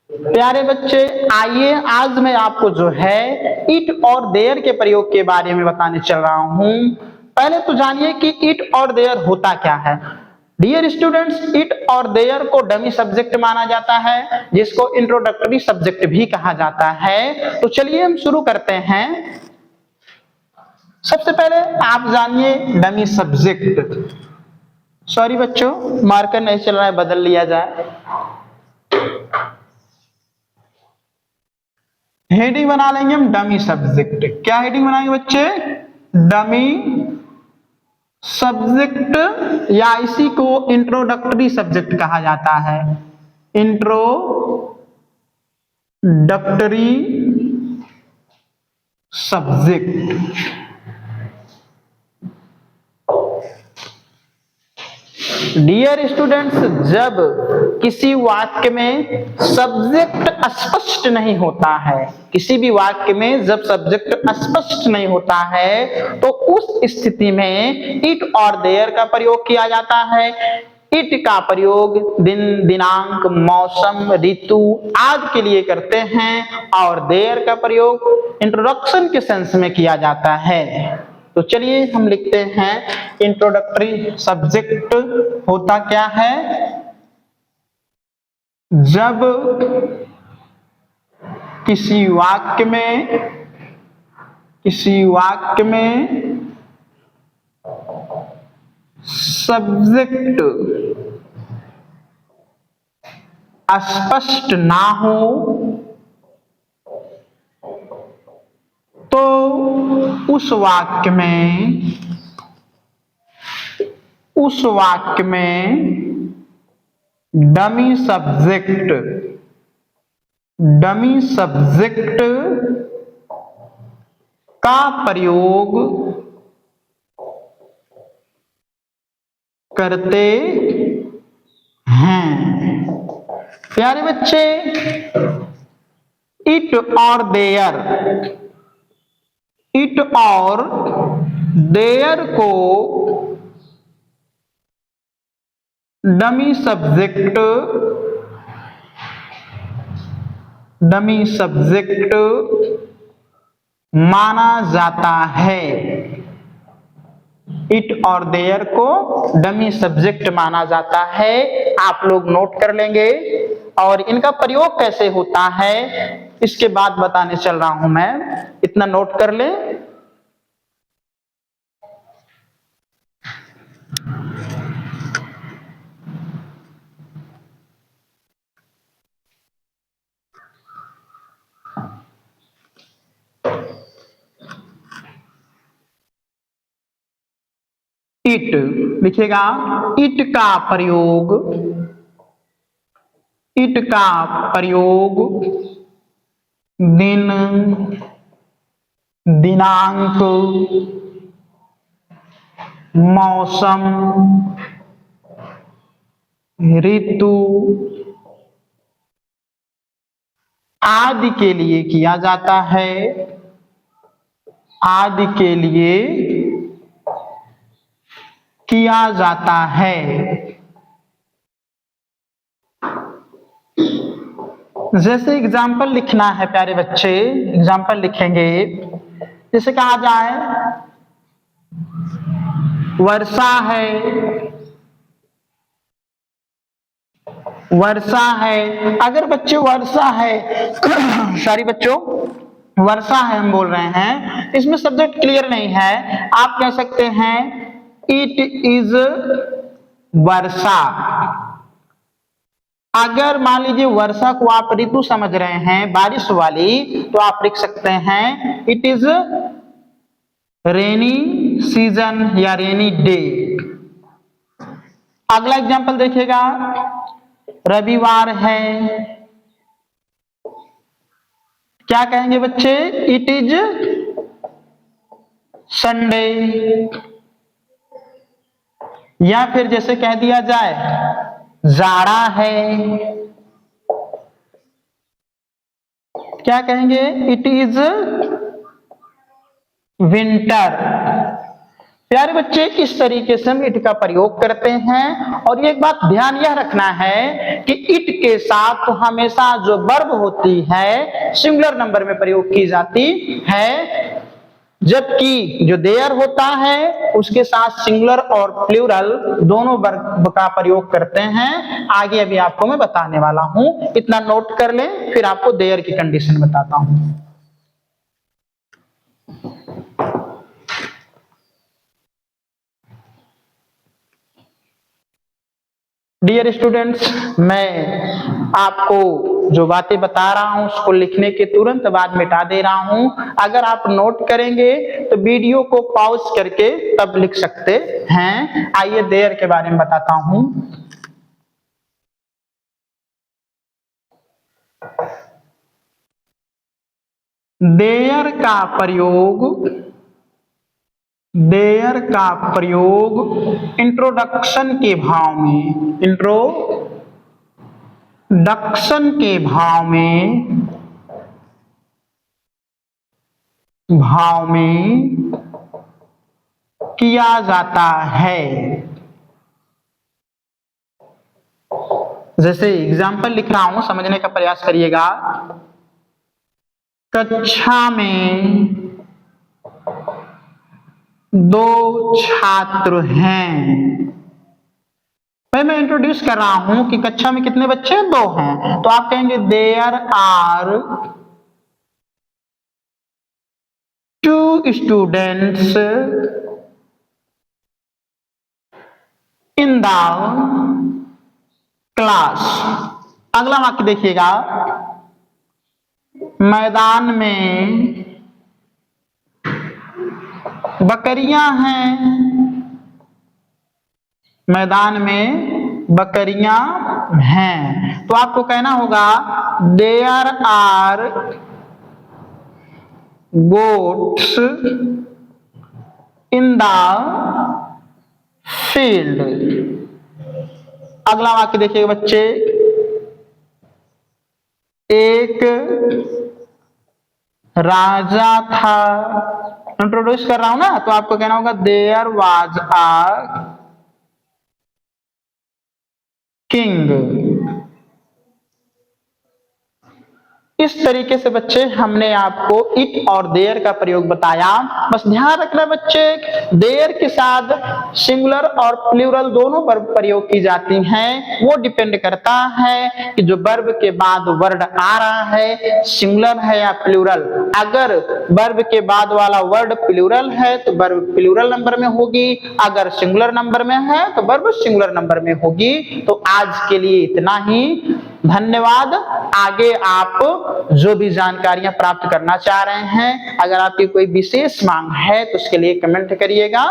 प्यारे बच्चे, आइए आज मैं आपको जो है इट और देयर के प्रयोग के बारे में बताने चल रहा हूं। पहले तो जानिए कि इट और देयर होता क्या है। डियर स्टूडेंट्स, इट और देयर को डमी सब्जेक्ट माना जाता है, जिसको इंट्रोडक्टरी सब्जेक्ट भी कहा जाता है। तो चलिए हम शुरू करते हैं। सबसे पहले आप जानिए डमी सब्जेक्ट। सॉरी बच्चों, मार्कर नहीं चल रहा है, बदल लिया जाए। हेडिंग बना लेंगे हम डमी सब्जेक्ट। क्या हेडिंग बनाएंगे बच्चे? डमी सब्जेक्ट, या इसी को इंट्रोडक्टरी सब्जेक्ट कहा जाता है। Introductory subject. डियर स्टूडेंट्स, जब किसी वाक्य में सब्जेक्ट स्पष्ट नहीं होता है, किसी भी वाक्य में जब सब्जेक्ट स्पष्ट नहीं होता है, तो उस स्थिति में इट और देयर का प्रयोग किया जाता है। इट का प्रयोग दिन, दिनांक, मौसम, ऋतु आदि के लिए करते हैं और देयर का प्रयोग इंट्रोडक्शन के सेंस में किया जाता है। तो चलिए हम लिखते हैं इंट्रोडक्टरी सब्जेक्ट होता क्या है? जब किसी वाक्य में सब्जेक्ट स्पष्ट ना हो तो उस वाक्य में डमी सब्जेक्ट का प्रयोग करते हैं। प्यारे बच्चे, इट और देयर को डमी सब्जेक्ट माना जाता है। इट और देयर को डमी सब्जेक्ट माना जाता है। आप लोग नोट कर लेंगे और इनका प्रयोग कैसे होता है इसके बाद बताने चल रहा हूं मैं, इतना नोट कर ले। इट लिखिएगा। इट का प्रयोग दिन, दिनांक, मौसम, ऋतु आदि के लिए किया जाता है। जैसे एग्जाम्पल लिखना है प्यारे बच्चे, एग्जाम्पल लिखेंगे। जैसे कहा जाए वर्षा है। अगर बच्चे वर्षा है सॉरी बच्चों, वर्षा है हम बोल रहे हैं, इसमें सब्जेक्ट क्लियर नहीं है। आप कह सकते हैं इट इज वर्षा। अगर मान लीजिए वर्षा को आप ऋतु समझ रहे हैं, बारिश वाली, तो आप लिख सकते हैं इट इज रेनी सीजन या रेनी डे। अगला एग्जांपल देखिएगा, रविवार है। क्या कहेंगे बच्चे? It is Sunday. या फिर जैसे कह दिया जाए जाड़ा है, क्या कहेंगे? It is winter. प्यारे बच्चे, इस तरीके से हम इट का प्रयोग करते हैं। और एक बात ध्यान यह रखना है कि इट के साथ तो हमेशा जो वर्ब होती है सिंगुलर नंबर में प्रयोग की जाती है, जबकि जो देयर होता है उसके साथ सिंगुलर और प्लूरल दोनों वर्ब का प्रयोग करते हैं। आगे अभी आपको मैं बताने वाला हूं, इतना नोट कर लें, फिर आपको देयर की कंडीशन बताता हूं। डियर स्टूडेंट्स, मैं आपको जो बातें बता रहा हूं उसको लिखने के तुरंत बाद मिटा दे रहा हूं। अगर आप नोट करेंगे तो वीडियो को पॉज करके तब लिख सकते हैं। आइए देयर के बारे में बताता हूं। देयर का प्रयोग इंट्रोडक्शन के भाव में किया जाता है। जैसे एग्जाम्पल लिख रहा हूं, समझने का प्रयास करिएगा। कक्षा में 2 छात्र हैं। मैं इंट्रोड्यूस कर रहा हूं कि कक्षा में कितने बच्चे हैं? 2 हैं। तो आप कहेंगे there are 2 students in the class. अगला वाक्य देखिएगा। मैदान में बकरियां हैं। मैदान में बकरियां हैं। तो आपको कहना होगा there are goats in the field. अगला वाक्य देखिएगा बच्चे। एक राजा था। इंट्रोड्यूस कर रहा हूं ना, तो आपको कहना होगा देयर वाज अ किंग। इस तरीके से बच्चे हमने आपको इट और देयर का प्रयोग बताया। बस ध्यान रखना बच्चे, देयर के साथ सिंगुलर और प्लूरल दोनों वर्ब प्रयोग की जाती हैं। वो डिपेंड करता है कि जो वर्ब के बाद वर्ड आ रहा है सिंगुलर है या प्लूरल। अगर वर्ब के बाद वाला वर्ड प्लूरल है तो वर्ब प्लूरल नंबर में होगी, अगर सिंगुलर नंबर में है तो वर्ब सिंगुलर नंबर में होगी। तो आज के लिए इतना ही। धन्यवाद। आगे आप जो भी जानकारियां प्राप्त करना चाह रहे हैं, अगर आपकी कोई विशेष मांग है तो उसके लिए कमेंट करिएगा।